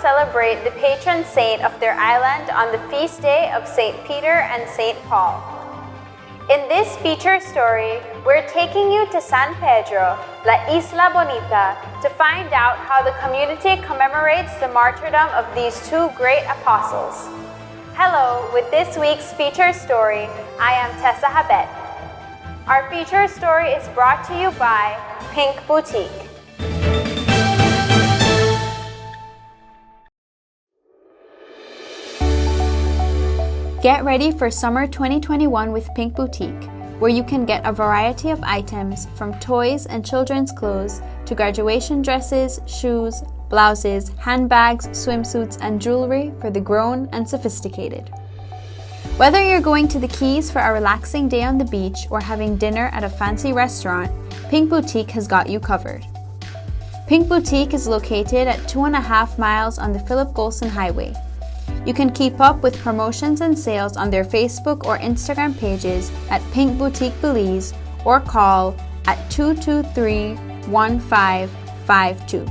celebrate the patron saint of their island on the feast day of St. Peter and St. Paul. In this feature story, we're taking you to San Pedro, La Isla Bonita, to find out how the community commemorates the martyrdom of these two great apostles. Hello, with this week's feature story, I am Tessa Habet. Our feature story is brought to you by Pink Boutique. Get ready for summer 2021 with Pink Boutique, where you can get a variety of items from toys and children's clothes to graduation dresses, shoes, blouses, handbags, swimsuits, and jewelry for the grown and sophisticated. Whether you're going to the Keys for a relaxing day on the beach or having dinner at a fancy restaurant, Pink Boutique has got you covered. Pink Boutique is located at 2.5 miles on the Philip Golson Highway. You can keep up with promotions and sales on their Facebook or Instagram pages at Pink Boutique Belize or call at 223-1552.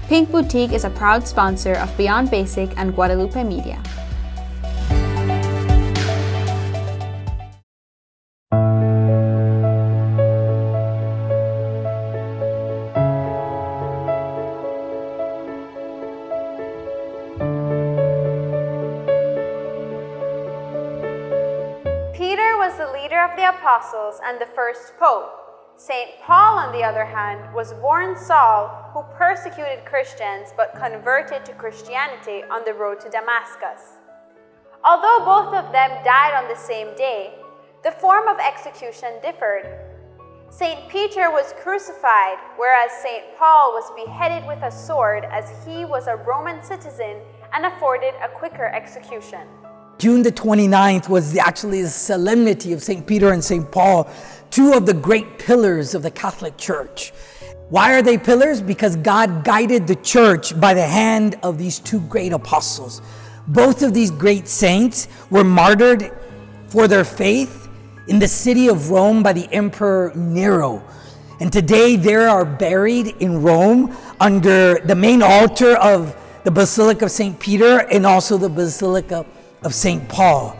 Pink Boutique is a proud sponsor of Beyond Basic and Guadalupe Media. Peter was the leader of the apostles and the first pope. St. Paul, on the other hand, was born Saul, who persecuted Christians but converted to Christianity on the road to Damascus. Although both of them died on the same day, the form of execution differed. St. Peter was crucified, whereas St. Paul was beheaded with a sword as he was a Roman citizen and afforded a quicker execution. June the 29th was actually the solemnity of St. Peter and St. Paul, two of the great pillars of the Catholic Church. Why are they pillars? Because God guided the church by the hand of these two great apostles. Both of these great saints were martyred for their faith in the city of Rome by the Emperor Nero. And today they are buried in Rome under the main altar of the Basilica of St. Peter and also the Basilica of St. Paul.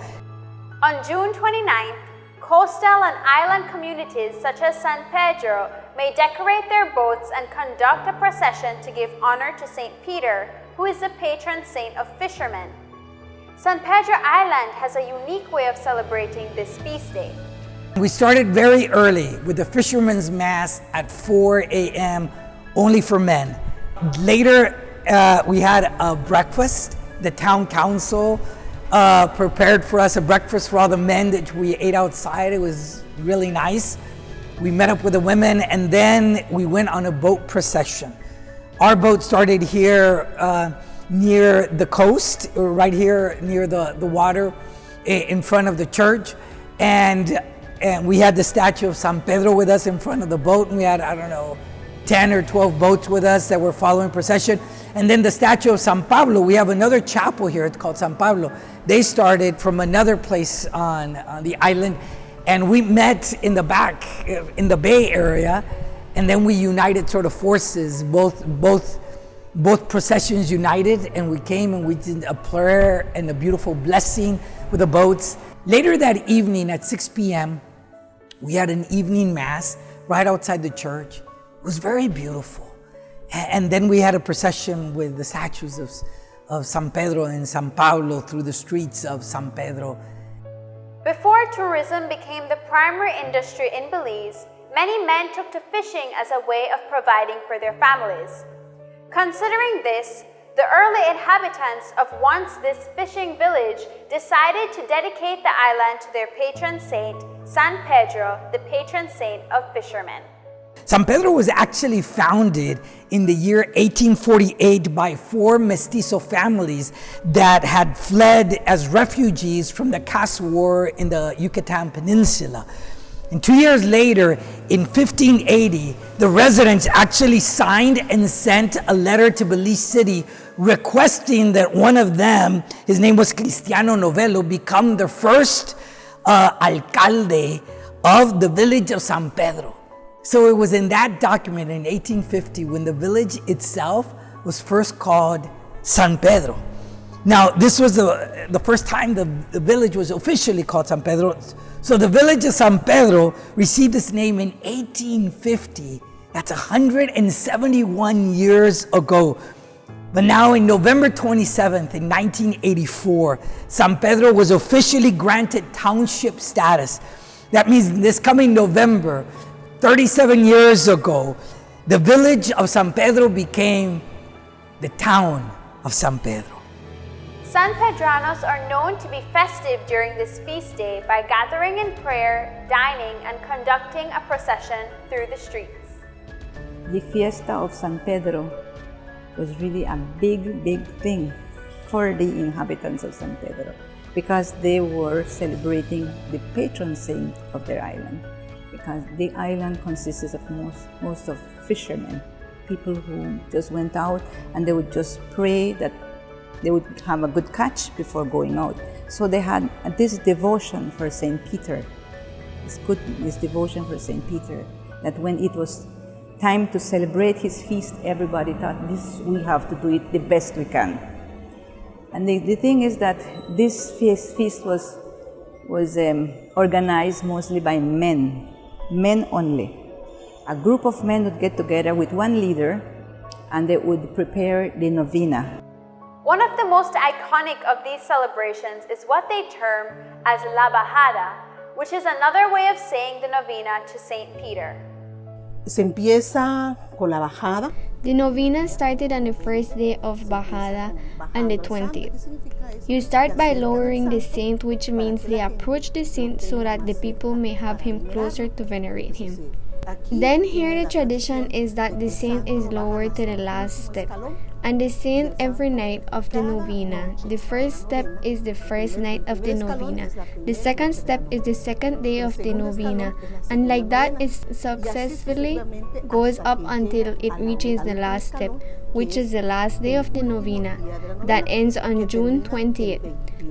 On June 29th, coastal and island communities such as San Pedro may decorate their boats and conduct a procession to give honor to St. Peter, who is the patron saint of fishermen. San Pedro Island has a unique way of celebrating this feast day. We started very early with the Fisherman's Mass at 4 a.m. only for men. Later, we had a breakfast. The town council prepared for us a breakfast for all the men that we ate outside. It was really nice. We met up with the women and then we went on a boat procession. Our boat started here near the coast, or right here near the water in front of the church. And we had the statue of San Pedro with us in front of the boat. And we had, 10 or 12 boats with us that were following procession. And then the statue of San Pablo, we have another chapel here, it's called San Pablo. They started from another place on the island, and we met in the back, in the Bay Area, and then we united sort of forces, both processions united, and we came and we did a prayer and a beautiful blessing with the boats. Later that evening at 6 p.m., we had an evening mass right outside the church. It was very beautiful. And then we had a procession with the statues of San Pedro and San Pablo through the streets of San Pedro. Before tourism became the primary industry in Belize, many men took to fishing as a way of providing for their families. Considering this, the early inhabitants of once this fishing village decided to dedicate the island to their patron saint, San Pedro, the patron saint of fishermen. San Pedro was actually founded in the year 1848 by 4 mestizo families that had fled as refugees from the caste war in the Yucatan Peninsula. And 2 years later, in 1580, the residents actually signed and sent a letter to Belize City requesting that one of them, his name was Cristiano Novello, become the first alcalde of the village of San Pedro. So it was in that document in 1850 when the village itself was first called San Pedro. Now, this was the first time the village was officially called San Pedro. So the village of San Pedro received its name in 1850. That's 171 years ago. But now in November 27th, in 1984, San Pedro was officially granted township status. That means this coming November, 37 years ago, the village of San Pedro became the town of San Pedro. San Pedranos are known to be festive during this feast day by gathering in prayer, dining, and conducting a procession through the streets. The fiesta of San Pedro was really a big thing for the inhabitants of San Pedro because they were celebrating the patron saint of their island. Because the island consists of most of fishermen, people who just went out and they would just pray that they would have a good catch before going out. So they had this devotion for Saint Peter, this devotion for Saint Peter, that when it was time to celebrate his feast, everybody thought, we have to do it the best we can. And the thing is that this feast was organized mostly by men only. A group of men would get together with one leader and they would prepare the novena. One of the most iconic of these celebrations is what they term as La Bajada, which is another way of saying the novena to Saint Peter. Se empieza con la bajada. The novena started on the first day of Bajada on the 20th. You start by lowering the saint, which means they approach the saint so that the people may have him closer to venerate him. Then here the tradition is that the saint is lowered to the last step, and the saint every night of the novena. The first step is the first night of the novena. The second step is the second day of the novena, and like that it successfully goes up until it reaches the last step, which is the last day of the novena, that ends on June 20th.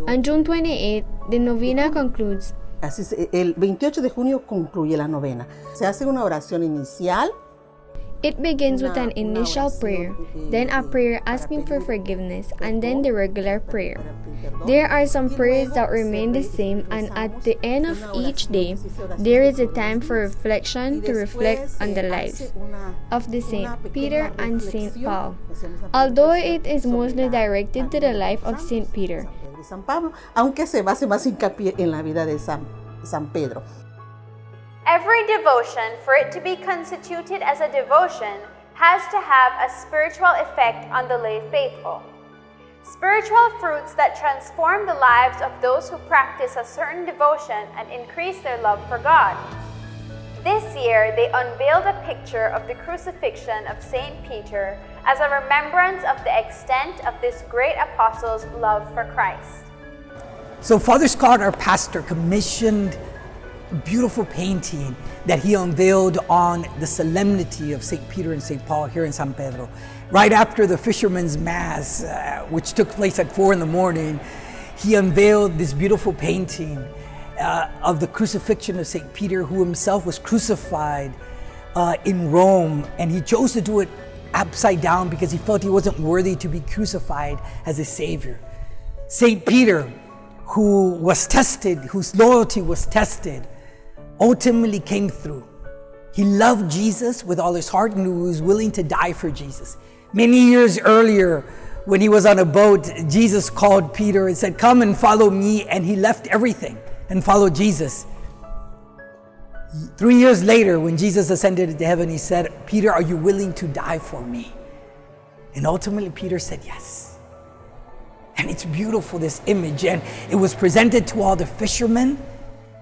On June 28th, the novena concludes. Así es, el 28 de junio concluye la novena. Se hace una oración inicial. It begins with an initial prayer, then a prayer asking for forgiveness, and then the regular prayer. There are some prayers that remain the same, and at the end of each day, there is a time for reflection to reflect on the lives of the Saint Peter and Saint Paul. Although it is mostly directed to the life of Saint Peter, San Pablo, aunque se hace más hincapié en la vida de San Pedro. Every devotion, for it to be constituted as a devotion, has to have a spiritual effect on the lay faithful. Spiritual fruits that transform the lives of those who practice a certain devotion and increase their love for God. This year, they unveiled a picture of the crucifixion of Saint Peter as a remembrance of the extent of this great apostle's love for Christ. So Father Scott, our pastor, commissioned a beautiful painting that he unveiled on the solemnity of St. Peter and St. Paul here in San Pedro. Right after the Fisherman's Mass, which took place at 4 a.m, he unveiled this beautiful painting of the crucifixion of St. Peter, who himself was crucified in Rome, and he chose to do it upside down because he felt he wasn't worthy to be crucified as a savior. St. Peter, who was tested, whose loyalty was tested, ultimately came through. He loved Jesus with all his heart and he was willing to die for Jesus. Many years earlier, when he was on a boat, Jesus called Peter and said, "Come and follow me," and he left everything and followed Jesus. 3 years later, when Jesus ascended into heaven, he said, "Peter, are you willing to die for me?" And ultimately, Peter said yes. And it's beautiful, this image. And it was presented to all the fishermen,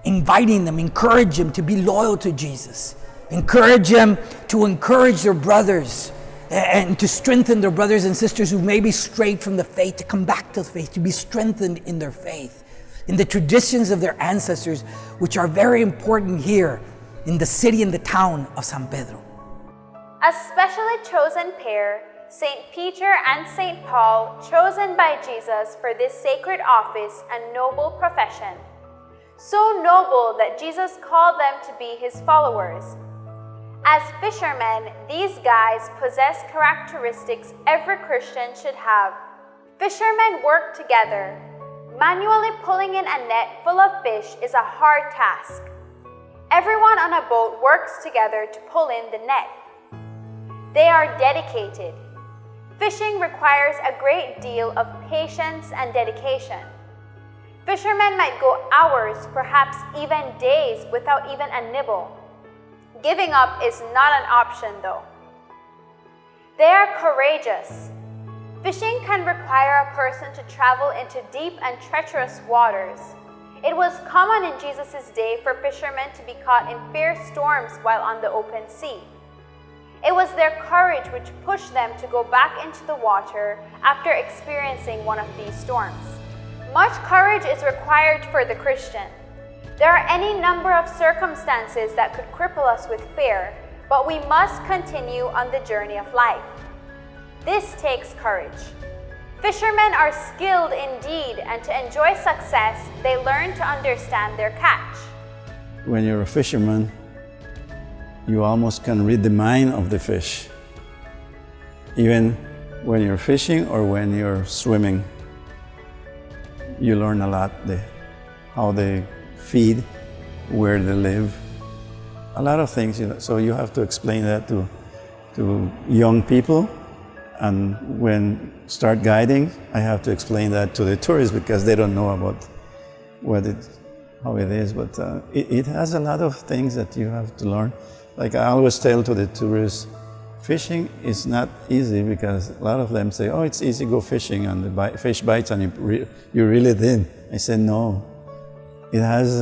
inviting them, encourage them to be loyal to Jesus. Encourage them to encourage their brothers and to strengthen their brothers and sisters who may be strayed from the faith, to come back to the faith, to be strengthened in their faith, in the traditions of their ancestors, which are very important here in the city and the town of San Pedro. A specially chosen pair, St. Peter and St. Paul, chosen by Jesus for this sacred office and noble profession. So noble that Jesus called them to be his followers. As fishermen, these guys possess characteristics every Christian should have: Fishermen work together. Manually pulling in a net full of fish is a hard task. Everyone on a boat works together to pull in the net. They are dedicated. Fishing requires a great deal of patience and dedication. Fishermen might go hours, perhaps even days, without even a nibble. Giving up is not an option, though. They are courageous. Fishing can require a person to travel into deep and treacherous waters. It was common in Jesus' day for fishermen to be caught in fierce storms while on the open sea. It was their courage which pushed them to go back into the water after experiencing one of these storms. Much courage is required for the Christian. There are any number of circumstances that could cripple us with fear, but we must continue on the journey of life. This takes courage. Fishermen are skilled indeed, and to enjoy success, they learn to understand their catch. When you're a fisherman, you almost can read the mind of the fish. Even when you're fishing or when you're swimming, you learn a lot, how they feed, where they live, a lot of things. So you have to explain that to young people. And when start guiding, I have to explain that to the tourists because they don't know about how it is. But it has a lot of things that you have to learn. Like I always tell to the tourists, fishing is not easy because a lot of them say, oh, it's easy, go fishing and the fish bites and you reel it in. I said, no, it has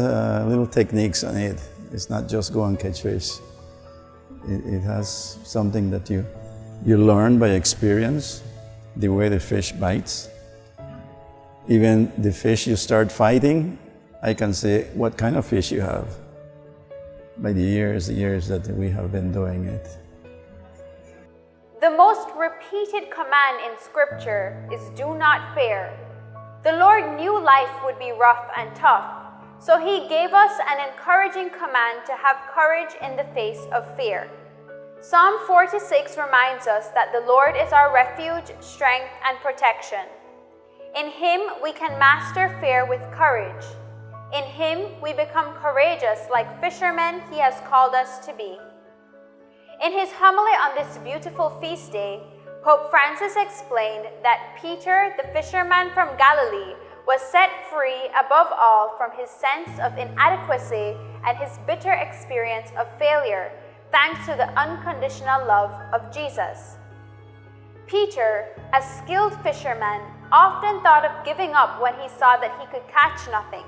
little techniques on it. It's not just go and catch fish. It has something that you learn by experience, the way the fish bites. Even the fish you start fighting, I can say what kind of fish you have by the years that we have been doing it. The most repeated command in Scripture is do not fear. The Lord knew life would be rough and tough, so He gave us an encouraging command to have courage in the face of fear. Psalm 46 reminds us that the Lord is our refuge, strength, and protection. In Him we can master fear with courage. In Him we become courageous like fishermen He has called us to be. In his homily on this beautiful feast day, Pope Francis explained that Peter, the fisherman from Galilee, was set free above all from his sense of inadequacy and his bitter experience of failure, thanks to the unconditional love of Jesus. Peter, a skilled fisherman, often thought of giving up when he saw that he could catch nothing.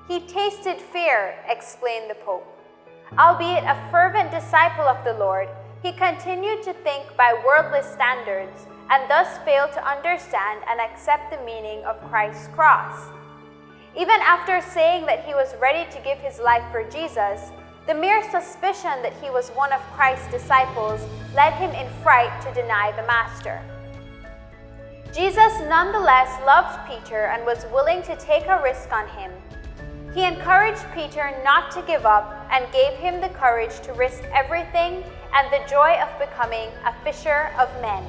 He tasted fear, explained the Pope. Albeit a fervent disciple of the Lord, he continued to think by worldly standards and thus failed to understand and accept the meaning of Christ's cross. Even after saying that he was ready to give his life for Jesus, the mere suspicion that he was one of Christ's disciples led him in fright to deny the Master. Jesus nonetheless loved Peter and was willing to take a risk on him. He encouraged Peter not to give up and gave him the courage to risk everything and the joy of becoming a fisher of men.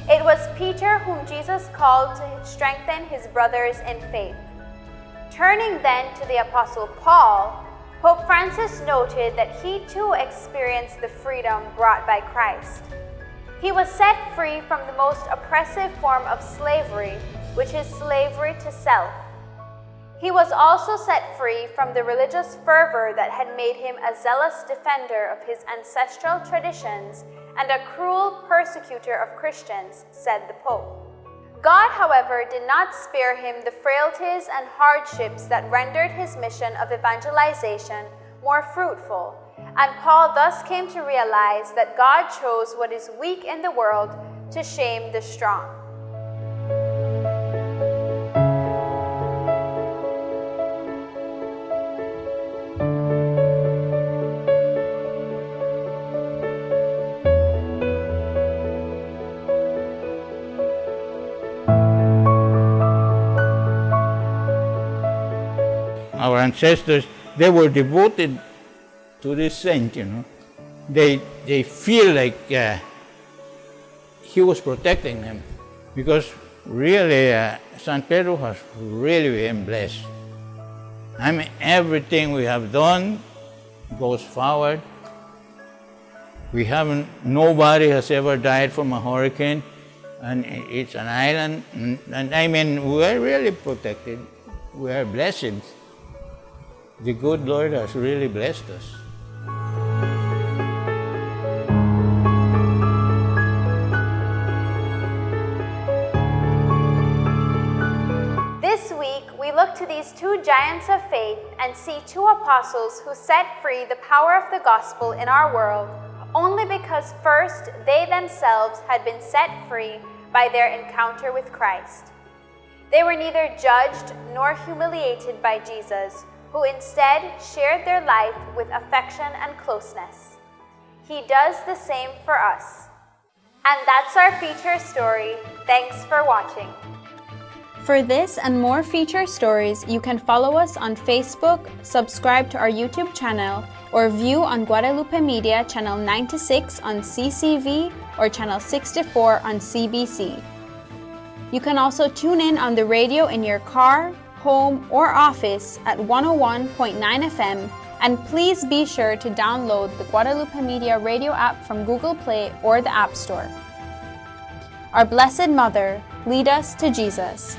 It was Peter whom Jesus called to strengthen his brothers in faith. Turning then to the Apostle Paul, Pope Francis noted that he too experienced the freedom brought by Christ. He was set free from the most oppressive form of slavery, which is slavery to self. He was also set free from the religious fervor that had made him a zealous defender of his ancestral traditions and a cruel persecutor of Christians, said the Pope. God, however, did not spare him the frailties and hardships that rendered his mission of evangelization more fruitful, and Paul thus came to realize that God chose what is weak in the world to shame the strong. Our ancestors, they were devoted to this saint, They feel like he was protecting them, because really, San Pedro has really been blessed. I mean, everything we have done goes forward. We haven't, nobody has ever died from a hurricane, and it's an island, and I mean, we're really protected. We are blessed. The good Lord has really blessed us. This week, we look to these two giants of faith and see two apostles who set free the power of the gospel in our world, only because first they themselves had been set free by their encounter with Christ. They were neither judged nor humiliated by Jesus, who instead shared their life with affection and closeness. He does the same for us. And that's our feature story. Thanks for watching. For this and more feature stories, you can follow us on Facebook, subscribe to our YouTube channel, or view on Guadalupe Media Channel 96 on CCV or Channel 64 on CBC. You can also tune in on the radio in your car, home, or office at 101.9 FM, and please be sure to download the Guadalupe Media radio app from Google Play or the App Store. Our Blessed Mother, lead us to Jesus.